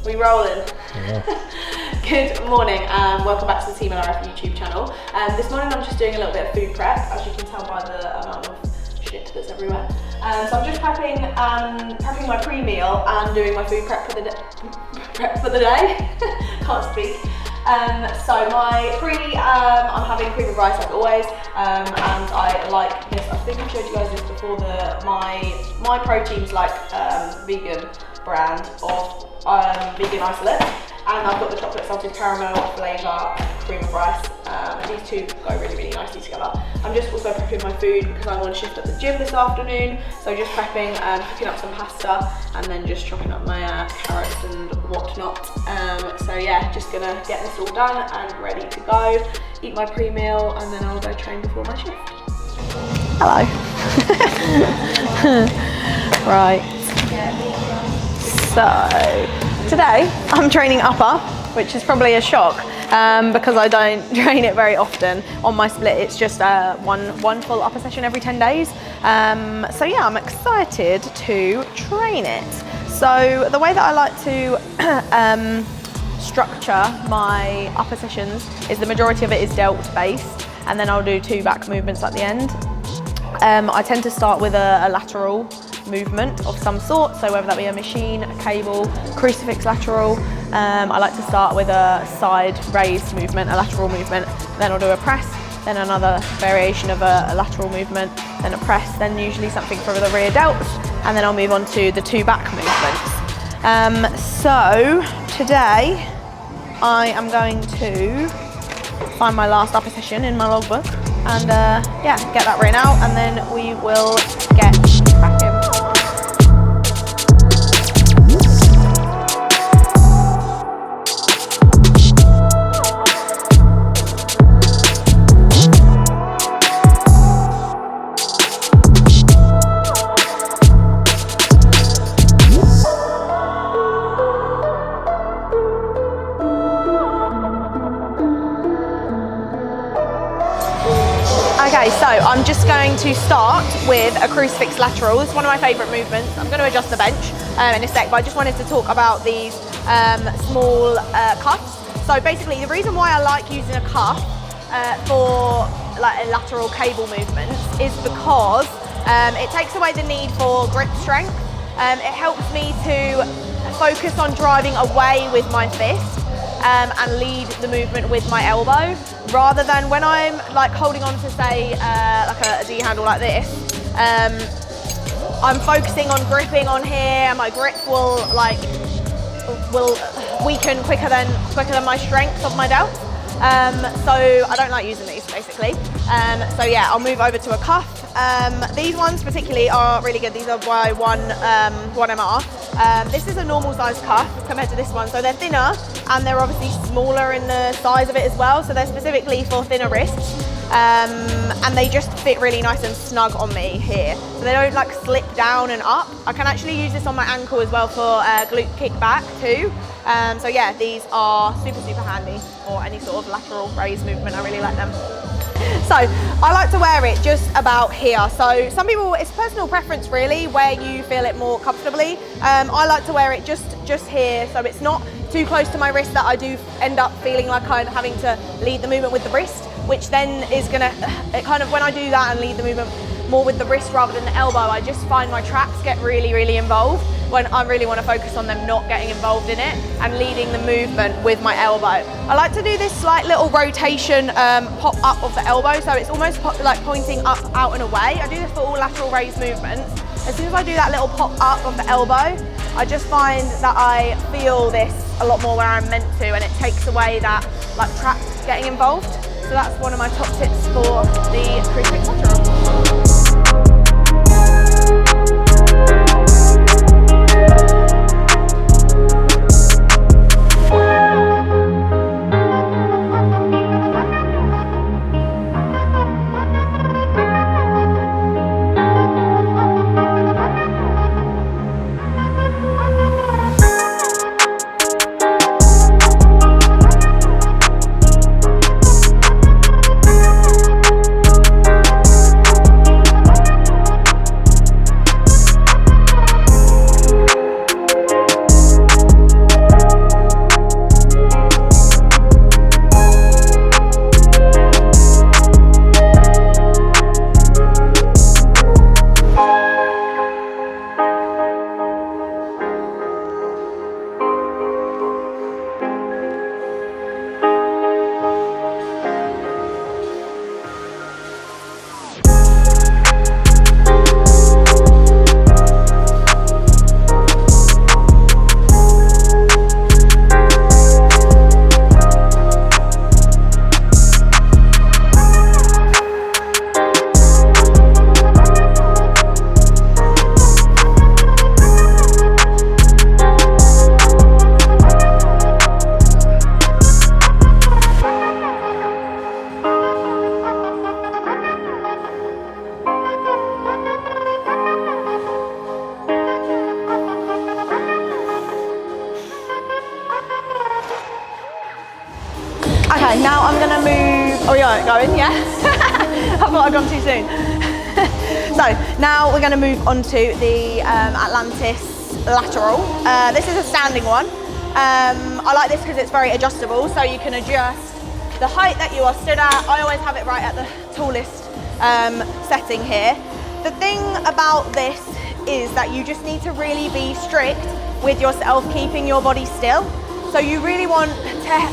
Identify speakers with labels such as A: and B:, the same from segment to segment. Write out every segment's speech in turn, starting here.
A: We rolling.
B: Yeah.
A: Good morning and welcome back to the TeamLRF YouTube channel. This morning I'm just doing a little bit of food prep, as you can tell by the amount of shit that's everywhere. So I'm just prepping my pre-meal and doing my food prep for the day. Can't speak. So my I'm having cream of rice like always, and I like this. I think I showed you guys this before. My protein's like vegan brand of vegan isolate, and I've got the chocolate salted caramel flavour cream of rice. These two go really, really nicely together. I'm just also prepping my food because I'm on shift at the gym this afternoon, so just prepping and cooking up some pasta and then just chopping up my carrots and whatnot. So yeah, just gonna get this all done and ready to go, eat my pre-meal, and then I'll go train before my shift.
B: Hello. Right. So today I'm training upper, which is probably a shock because I don't train it very often. On my split, it's just one full upper session every 10 days. So yeah, I'm excited to train it. So the way that I like to structure my upper sessions is the majority of it is delt based, and then I'll do 2 back movements at the end. I tend to start with a lateral movement of some sort, so whether that be a machine, a cable, crucifix lateral. I like to start with a side raised movement, a lateral movement, then I'll do a press, then another variation of a lateral movement, then a press, then usually something for the rear delts, and then I'll move on to the 2 back movements. So today I am going to find my last upper session in my logbook and yeah, get that written out, and then we will get cracking. Okay, so I'm just going to start with a crucifix lateral. It's one of my favourite movements. I'm going to adjust the bench in a sec, but I just wanted to talk about these small cuffs. So basically, the reason why I like using a cuff for like a lateral cable movements is because it takes away the need for grip strength. It helps me to focus on driving away with my fist and lead the movement with my elbow, rather than when I'm like holding on to say like a Z handle like this. I'm focusing on gripping on here, and my grip will weaken quicker than my strength of my delt. So I don't like using these basically. So yeah, I'll move over to a cuff. These ones particularly are really good. These are by 1MR. This is a normal size cuff compared to this one, so they're thinner and they're obviously smaller in the size of it as well. So they're specifically for thinner wrists, and they just fit really nice and snug on me here. So they don't like slip down and up. I can actually use this on my ankle as well for glute kick back too. So yeah, these are super handy for any sort of lateral raise movement. I really like them. So I like to wear it just about here. So some people, it's personal preference really, where you feel it more comfortably. I like to wear it just here, so it's not too close to my wrist that I do end up feeling like I'm having to lead the movement with the wrist, which then is gonna, it kind of, when I do that and lead the movement more with the wrist rather than the elbow, I just find my traps get really involved when I really want to focus on them not getting involved in it and leading the movement with my elbow. I like to do this slight little rotation pop up of the elbow, so it's almost like pointing up, out and away. I do this for all lateral raise movements. As soon as I do that little pop up of the elbow, I just find that I feel this a lot more where I'm meant to, and it takes away that like trap getting involved. So that's one of my top tips for the crucifix lateral. Okay, now I'm gonna move, oh you're going, yeah? I thought I'd gone too soon. So now we're gonna move on to the Atlantis lateral. This is a standing one. I like this because it's very adjustable, so you can adjust the height that you are stood at. I always have it right at the tallest setting here. The thing about this is that you just need to really be strict with yourself, keeping your body still. So you really want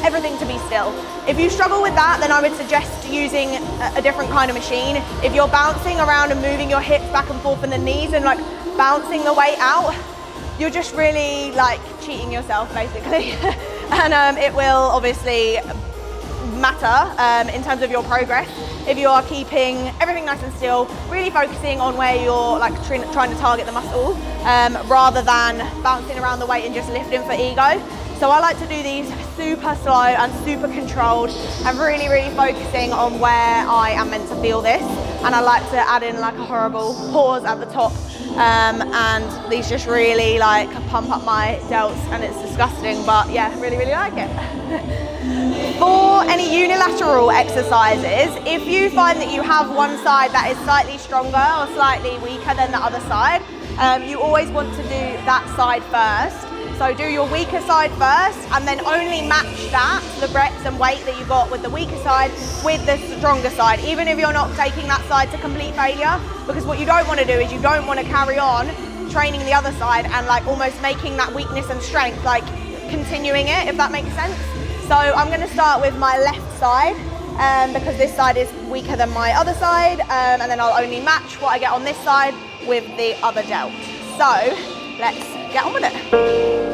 B: everything to be still. If you struggle with that, then I would suggest using a different kind of machine. If you're bouncing around and moving your hips back and forth in the knees and like bouncing the weight out, you're just really like cheating yourself basically. And it will obviously matter in terms of your progress. If you are keeping everything nice and still, really focusing on where you're like trying to target the muscle rather than bouncing around the weight and just lifting for ego. So I like to do these super slow and super controlled and really, really focusing on where I am meant to feel this. And I like to add in like a horrible pause at the top. And these just really like pump up my delts, and it's disgusting, but yeah, really, really like it. For any unilateral exercises, if you find that you have one side that is slightly stronger or slightly weaker than the other side, you always want to do that side first. So do your weaker side first and then only match that, the reps and weight that you got with the weaker side with the stronger side, even if you're not taking that side to complete failure, because what you don't want to do is you don't want to carry on training the other side and like almost making that weakness and strength, like continuing it, if that makes sense. So I'm going to start with my left side because this side is weaker than my other side, and then I'll only match what I get on this side with the other delt. So let's get on with it.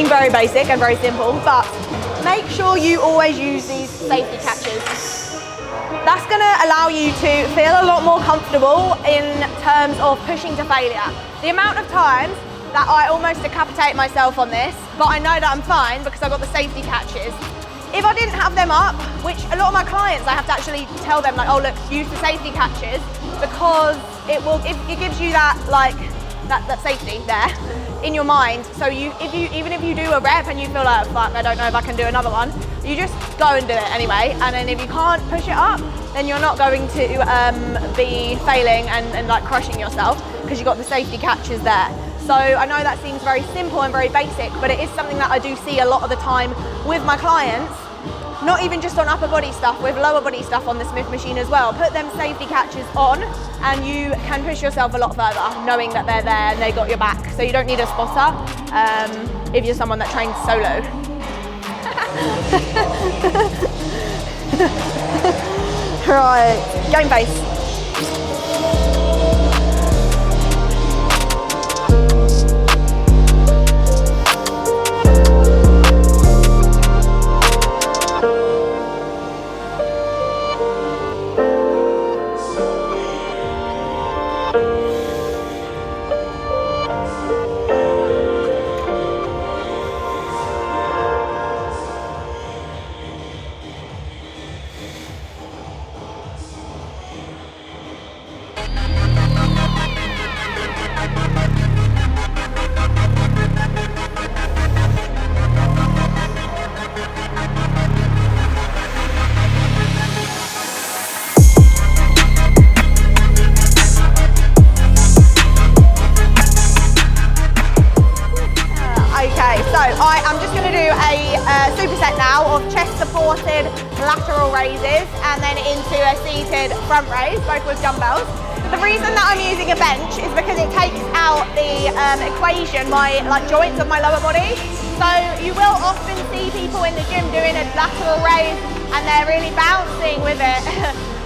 B: Very basic and very simple, but make sure you always use these safety catches. That's going to allow you to feel a lot more comfortable in terms of pushing to failure. The amount of times that I almost decapitate myself on this, but I know that I'm fine because I've got the safety catches. If I didn't have them up, which a lot of my clients, I have to actually tell them like, oh look, use the safety catches, because it gives you that like that safety there in your mind. So even if you do a rep and you feel like, fuck, I don't know if I can do another one, you just go and do it anyway. And then if you can't push it up, then you're not going to be failing and like crushing yourself because you've got the safety catches there. So I know that seems very simple and very basic, but it is something that I do see a lot of the time with my clients, not even just on upper body stuff, with lower body stuff on the Smith machine as well. Put them safety catches on and you can push yourself a lot further knowing that they're there and they got your back. So you don't need a spotter if you're someone that trains solo. Right, game face. I'm just going to do a superset now of chest supported lateral raises and then into a seated front raise, both with dumbbells. The reason that I'm using a bench is because it takes out the equation, my joints of my lower body. So you will often see people in the gym doing a lateral raise and they're really bouncing with it.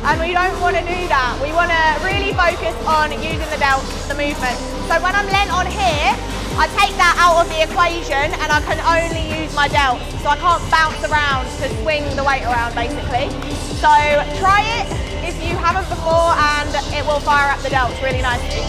B: And we don't want to do that. We want to really focus on using the delts, the movement. So when I'm leant on here, I take that out of the equation and I can only use my delts. So I can't bounce around to swing the weight around basically. So try it if you haven't before and it will fire up the delts really nicely.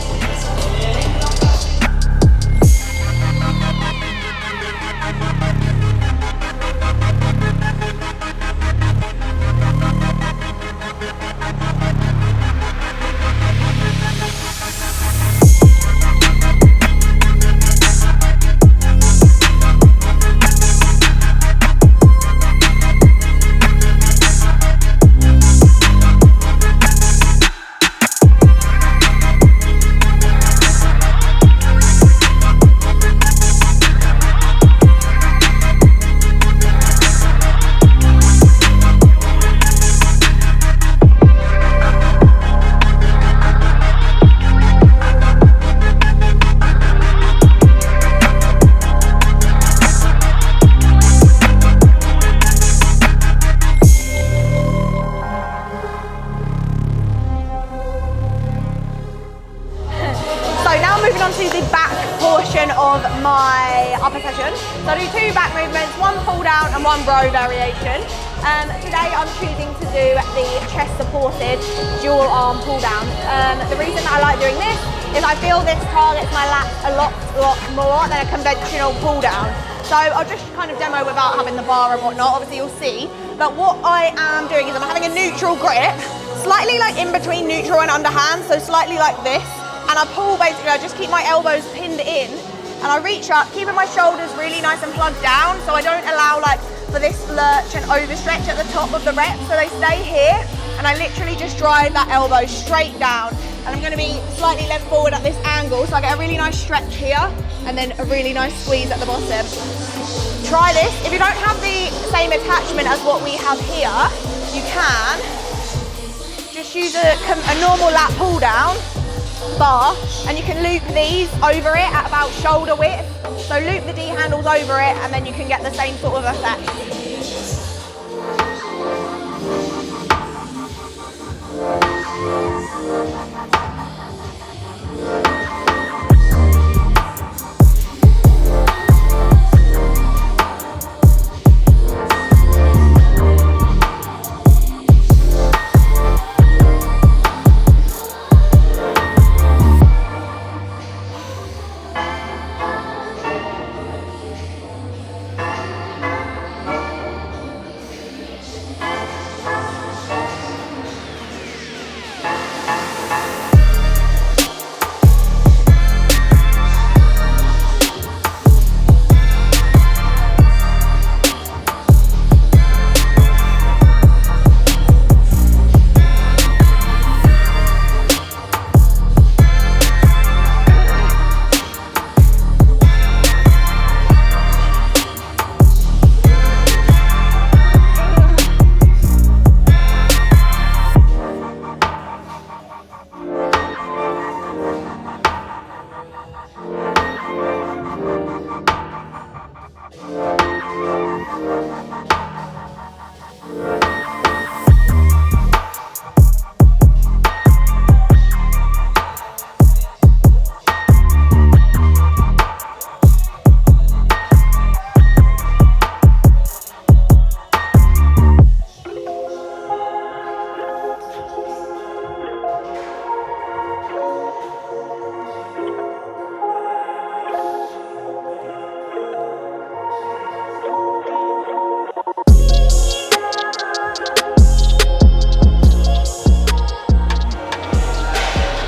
B: Of my upper session. So I do 2 back movements, 1 pull down and 1 row variation. Today I'm choosing to do the chest supported dual arm pull down. The reason that I like doing this is I feel this targets my lats a lot more than a conventional pull down. So I'll just kind of demo without having the bar and whatnot, obviously you'll see. But what I am doing is I'm having a neutral grip, slightly like in between neutral and underhand, so slightly like this. And I pull basically, I just keep my elbows pinned in and I reach up, keeping my shoulders really nice and plugged down so I don't allow like for this lurch and overstretch at the top of the rep, so they stay here and I literally just drive that elbow straight down and I'm going to be slightly leant forward at this angle so I get a really nice stretch here and then a really nice squeeze at the bottom. Try this. If you don't have the same attachment as what we have here, you can just use a normal lat pull down bar and you can loop these over it at about shoulder width. So loop the D handles over it and then you can get the same sort of effect.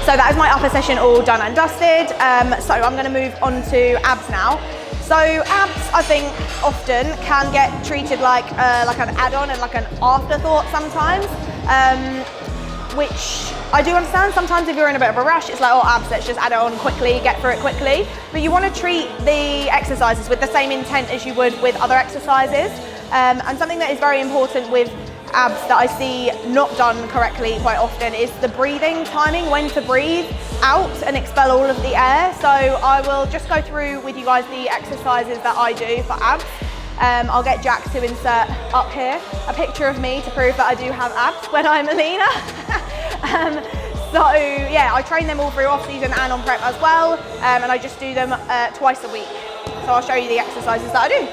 B: So that is my upper session all done and dusted. So I'm going to move on to abs now. So abs, I think, often can get treated like an add-on and like an afterthought sometimes. which I do understand. Sometimes if you're in a bit of a rush, it's like, oh, abs, let's just add it on quickly, get through it quickly. But you want to treat the exercises with the same intent as you would with other exercises. And something that is very important with abs that I see not done correctly quite often is the breathing timing, when to breathe out and expel all of the air. So I will just go through with you guys the exercises that I do for abs. I'll get Jack to insert up here a picture of me to prove that I do have abs when I'm leaner. So yeah, I train them all through off season and on prep as well, and I just do them twice a week. So I'll show you the exercises that I do.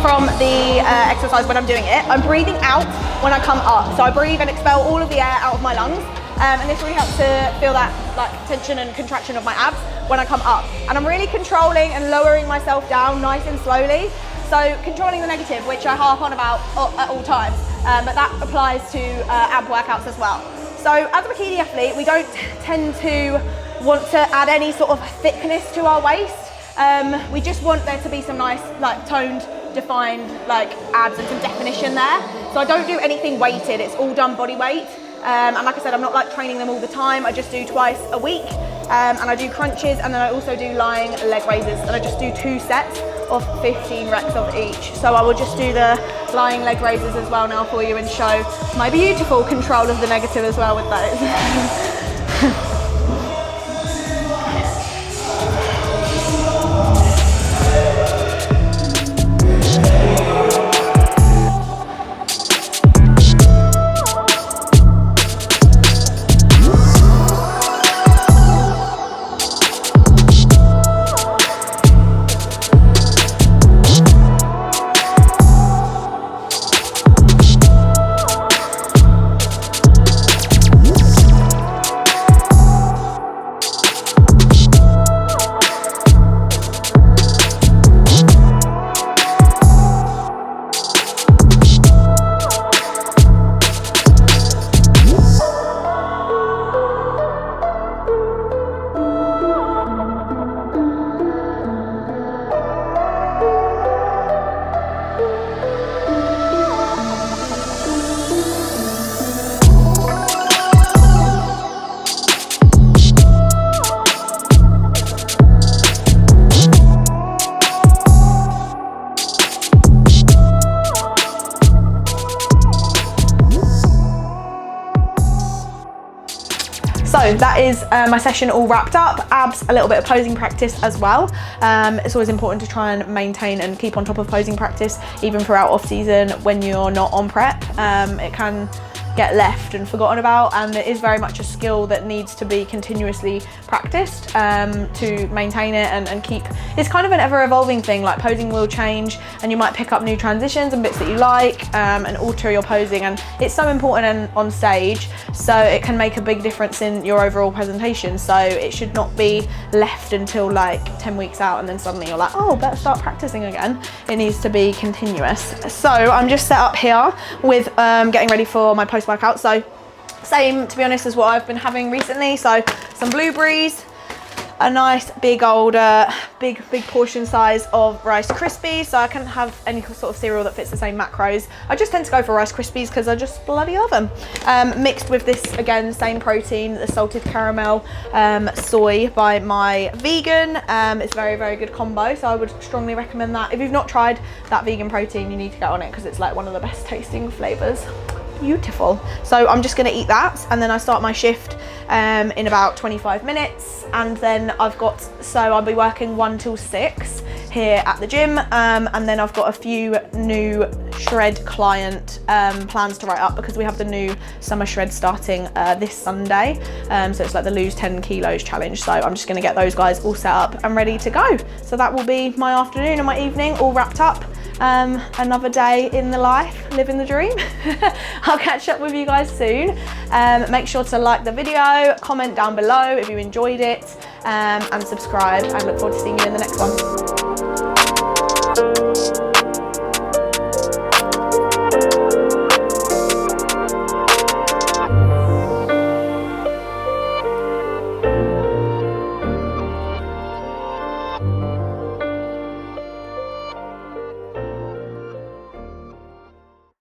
B: From the exercise when I'm doing it, I'm breathing out when I come up. So I breathe and expel all of the air out of my lungs, and this really helps to feel that like tension and contraction of my abs when I come up. And I'm really controlling and lowering myself down nice and slowly. So controlling the negative, which I harp on about at all times, but that applies to ab workouts as well. So as a bikini athlete, we don't tend to want to add any sort of thickness to our waist. We just want there to be some nice, like, toned, defined, like, abs and some definition there. So I don't do anything weighted, it's all done body weight. And like I said, I'm not like training them all the time. I just do twice a week, and I do crunches, and then I also do lying leg raises, and I just do 2 sets of 15 reps of each. So I will just do the lying leg raises as well now for you and show my beautiful control of the negative as well with those. So that is my session all wrapped up. Abs, a little bit of posing practice as well. It's always important to try and maintain and keep on top of posing practice, even throughout off season when you're not on prep. It can get left and forgotten about, and it is very much a skill that needs to be continuously practiced to maintain it and keep. It's kind of an ever evolving thing, like posing will change and you might pick up new transitions and bits that you like and alter your posing, and it's so important on stage, so it can make a big difference in your overall presentation. So it should not be left until like 10 weeks out and then suddenly you're like, oh, better start practicing again. It needs to be continuous. So I'm just set up here with getting ready for my post workout. So same, to be honest, as what I've been having recently. So some blueberries, a nice big old big portion size of Rice Krispies, so I can have any sort of cereal that fits the same macros. I just tend to go for Rice Krispies because I just bloody love them. Mixed with this, again, same protein, the salted caramel soy by my vegan. It's a very, very good combo, so I would strongly recommend that. If you've not tried that vegan protein, you need to get on it because it's like one of the best tasting flavors. Beautiful. So I'm just going to eat that, and then I start my shift in about 25 minutes, and then I'll be working 1 till 6 here at the gym, and then I've got a few new shred client plans to write up because we have the new summer shred starting this Sunday. So it's like the lose 10 kilos challenge. So I'm just going to get those guys all set up and ready to go. So that will be my afternoon and my evening all wrapped up. Another day in the life, living the dream. I'll catch up with you guys soon. Make sure to like the video, comment down below if you enjoyed it, and subscribe, and look forward to seeing you in the next one.